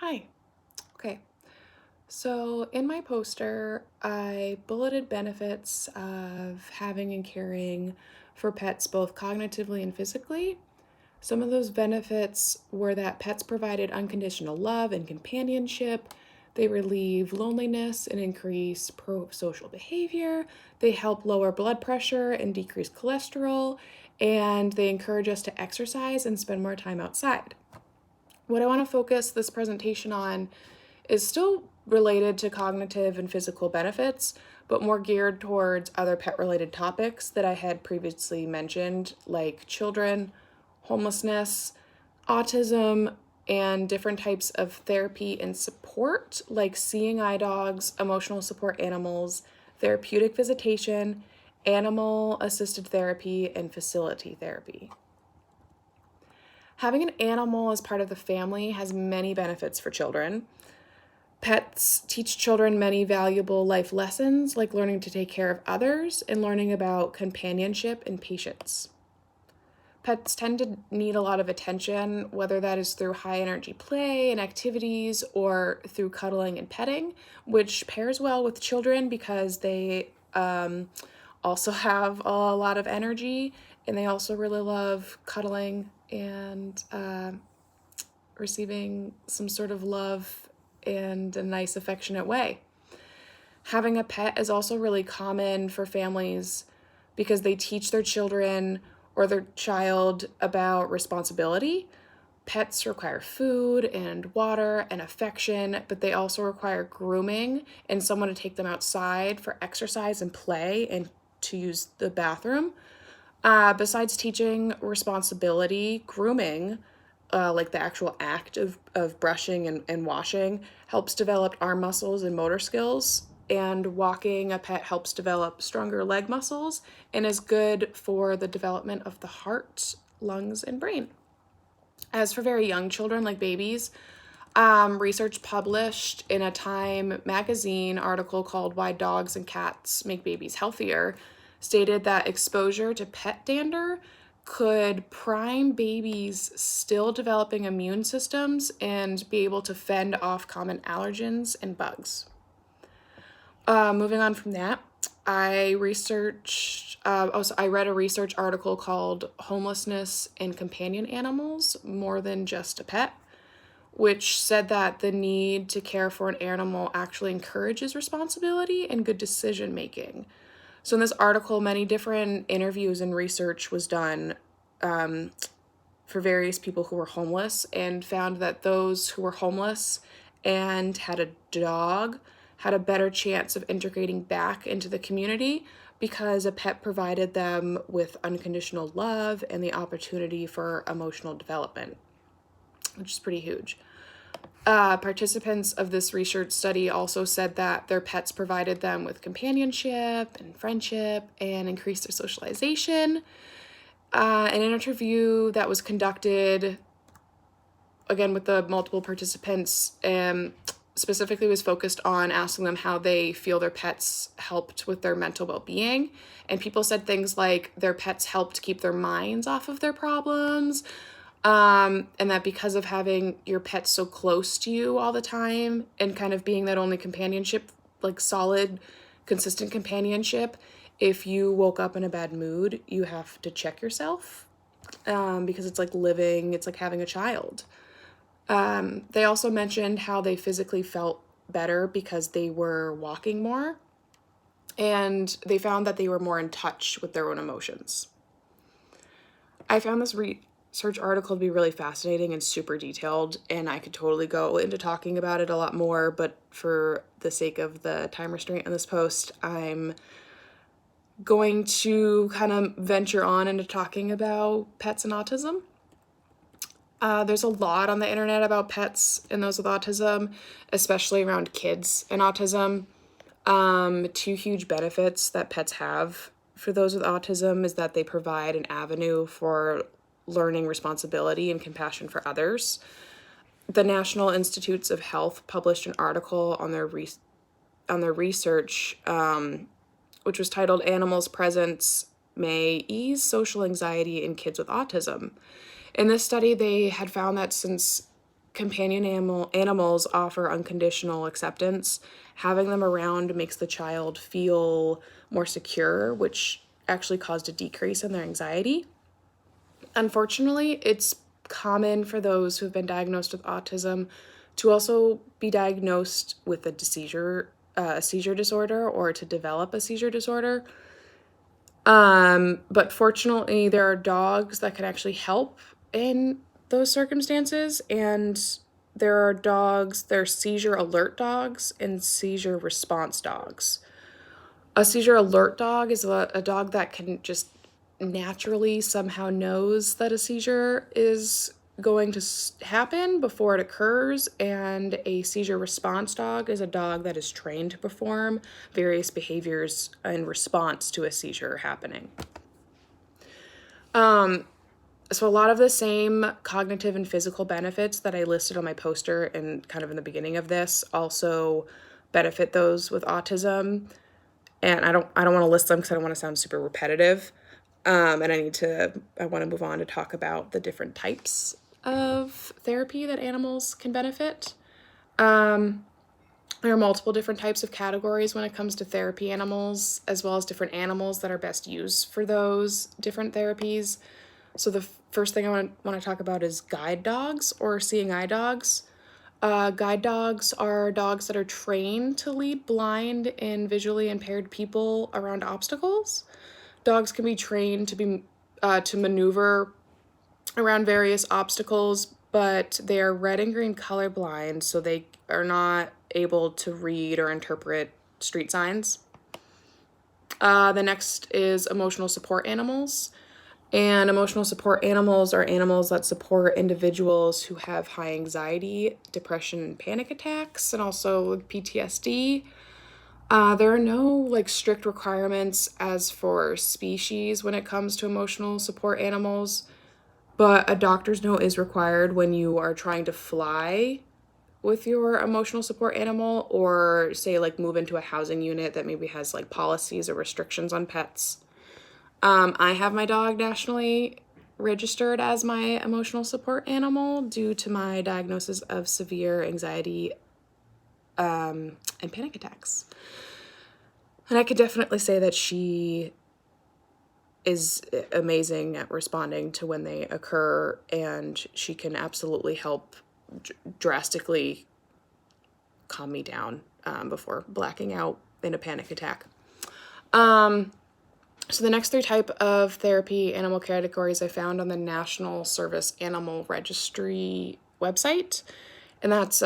Hi. Okay. So in my poster, I bulleted benefits of having and caring for pets both cognitively and physically. Some of those benefits were that pets provided unconditional love and companionship. They relieve loneliness and increase pro-social behavior. They help lower blood pressure and decrease cholesterol. And they encourage us to exercise and spend more time outside. What I want to focus this presentation on is still related to cognitive and physical benefits, but more geared towards other pet related topics that I had previously mentioned, like children, homelessness, autism, and different types of therapy and support, like seeing eye dogs, emotional support animals, therapeutic visitation, animal assisted therapy, and facility therapy. Having an animal as part of the family has many benefits for children. Pets teach children many valuable life lessons, like learning to take care of others and learning about companionship and patience. Pets tend to need a lot of attention, whether that is through high energy play and activities or through cuddling and petting, which pairs well with children because they also have a lot of energy and they also really love cuddling and receiving some sort of love and a nice, affectionate way. Having a pet is also really common for families because they teach their children or their child about responsibility. Pets require food and water and affection, but they also require grooming and someone to take them outside for exercise and play and to use the bathroom. Besides teaching responsibility, grooming, like the actual act of brushing and washing, helps develop arm muscles and motor skills. And walking a pet helps develop stronger leg muscles and is good for the development of the heart, lungs, and brain. As for very young children, like babies, research published in a Time magazine article called Why Dogs and Cats Make Babies Healthier stated that exposure to pet dander could prime babies still developing immune systems and be able to fend off common allergens and bugs. Moving on from that, I read a research article called Homelessness and Companion Animals More Than Just a Pet, which said that the need to care for an animal actually encourages responsibility and good decision making. So in this article, many different interviews and research was done for various people who were homeless and found that those who were homeless and had a dog had a better chance of integrating back into the community because a pet provided them with unconditional love and the opportunity for emotional development, which is pretty huge. Participants of this research study also said that their pets provided them with companionship and friendship and increased their socialization. An interview that was conducted, again, with the multiple participants, specifically was focused on asking them how they feel their pets helped with their mental well-being. And people said things like their pets helped keep their minds off of their problems, and that because of having your pet so close to you all the time and kind of being that only companionship, like solid, consistent companionship, if you woke up in a bad mood, you have to check yourself, because it's like having a child. They also mentioned how they physically felt better because they were walking more, and they found that they were more in touch with their own emotions. I found this research article to be really fascinating and super detailed, and I could totally go into talking about it a lot more, but for the sake of the time restraint on this post, I'm going to kind of venture on into talking about pets and autism. There's a lot on the internet about pets and those with autism, especially around kids and autism. Two huge benefits that pets have for those with autism is that they provide an avenue for learning responsibility and compassion for others. The National Institutes of Health published an article on their research, which was titled "Animals' Presence May Ease Social Anxiety in Kids with Autism." In this study, they had found that since animals offer unconditional acceptance. Having them around makes the child feel more secure, which actually caused a decrease in their anxiety. Unfortunately, it's common for those who have been diagnosed with autism to also be diagnosed with a seizure disorder, or to develop a seizure disorder. But fortunately, there are dogs that can actually help in those circumstances, and there are seizure alert dogs and seizure response dogs. A seizure alert dog is a dog that can just naturally somehow knows that a seizure is going to happen before it occurs, and a seizure response dog is a dog that is trained to perform various behaviors in response to a seizure happening. So a lot of the same cognitive and physical benefits that I listed on my poster and kind of in the beginning of this also benefit those with autism. And I don't want to list them because I don't want to sound super repetitive. And I want to move on to talk about the different types of therapy that animals can benefit. There are multiple different types of categories when it comes to therapy animals, as well as different animals that are best used for those different therapies. So the first thing I want to talk about is guide dogs, or seeing eye dogs. Guide dogs are dogs that are trained to lead blind and visually impaired people around obstacles. Dogs can be trained to maneuver around various obstacles, but they are red and green colorblind, so they are not able to read or interpret street signs. The next is emotional support animals. And emotional support animals are animals that support individuals who have high anxiety, depression, and panic attacks, and also PTSD. There are no strict requirements as for species when it comes to emotional support animals, but a doctor's note is required when you are trying to fly with your emotional support animal, or say move into a housing unit that maybe has policies or restrictions on pets. I have my dog nationally registered as my emotional support animal due to my diagnosis of severe anxiety and panic attacks. And I could definitely say that she is amazing at responding to when they occur, and she can absolutely help drastically calm me down before blacking out in a panic attack. So the next three type of therapy animal categories I found on the National Service Animal Registry website, and that's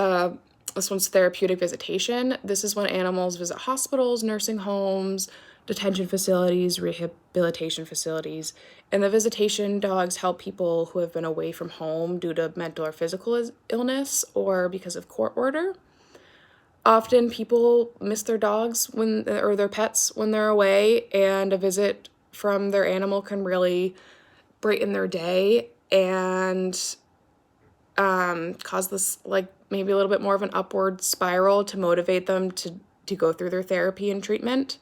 this one's therapeutic visitation. This is when animals visit hospitals, nursing homes, detention facilities, rehabilitation facilities. And the visitation dogs help people who have been away from home due to mental or physical illness or because of court order. Often people miss their dogs or their pets when they're away, and a visit from their animal can really brighten their day and cause this maybe a little bit more of an upward spiral to motivate them to go through their therapy and treatment.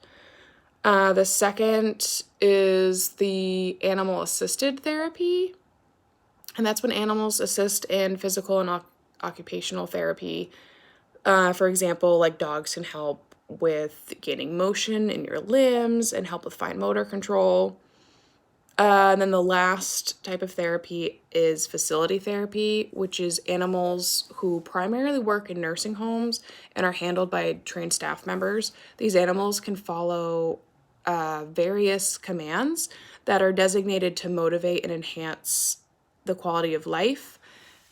The second is the animal assisted therapy, and that's when animals assist in physical and occupational therapy. For example, dogs can help with gaining motion in your limbs and help with fine motor control. And then the last type of therapy is facility therapy, which is animals who primarily work in nursing homes and are handled by trained staff members. These animals can follow various commands that are designated to motivate and enhance the quality of life,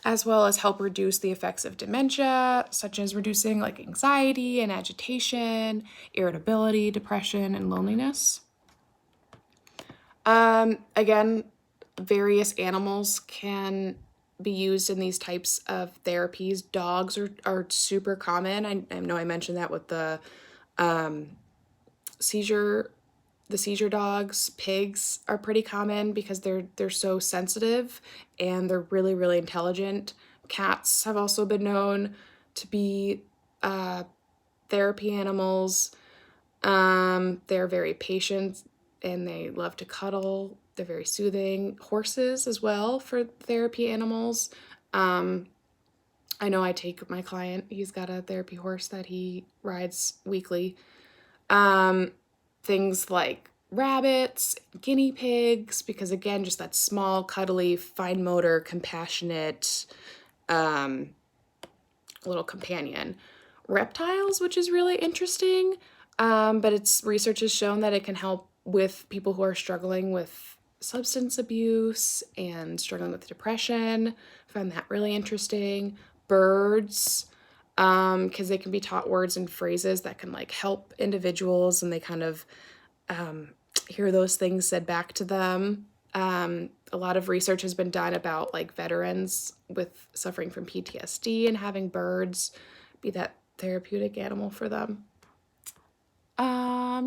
as well as help reduce the effects of dementia, such as reducing anxiety and agitation, irritability, depression, and loneliness. Again, various animals can be used in these types of therapies. Dogs are super common. I know I mentioned that with the seizure dogs. Pigs are pretty common because they're so sensitive and they're really, really intelligent. Cats have also been known to be therapy animals. They're very patient and they love to cuddle. They're very soothing. Horses as well for therapy animals. I know I take my client, he's got a therapy horse that he rides weekly. Um, Things like rabbits, guinea pigs, because again, just that small, cuddly, fine motor, compassionate um, little companion. Reptiles, which is really interesting, but its research has shown that it can help with people who are struggling with substance abuse and struggling with depression. I found that really interesting. Birds, because they can be taught words and phrases that can like help individuals, and they kind of hear those things said back to them. A lot of research has been done about like veterans with suffering from PTSD and having birds be that therapeutic animal for them.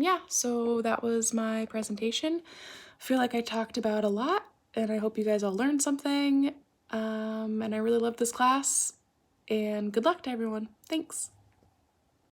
Yeah, so that was my presentation. I feel like I talked about a lot, and I hope you guys all learned something. And I really love this class, and good luck to everyone. Thanks.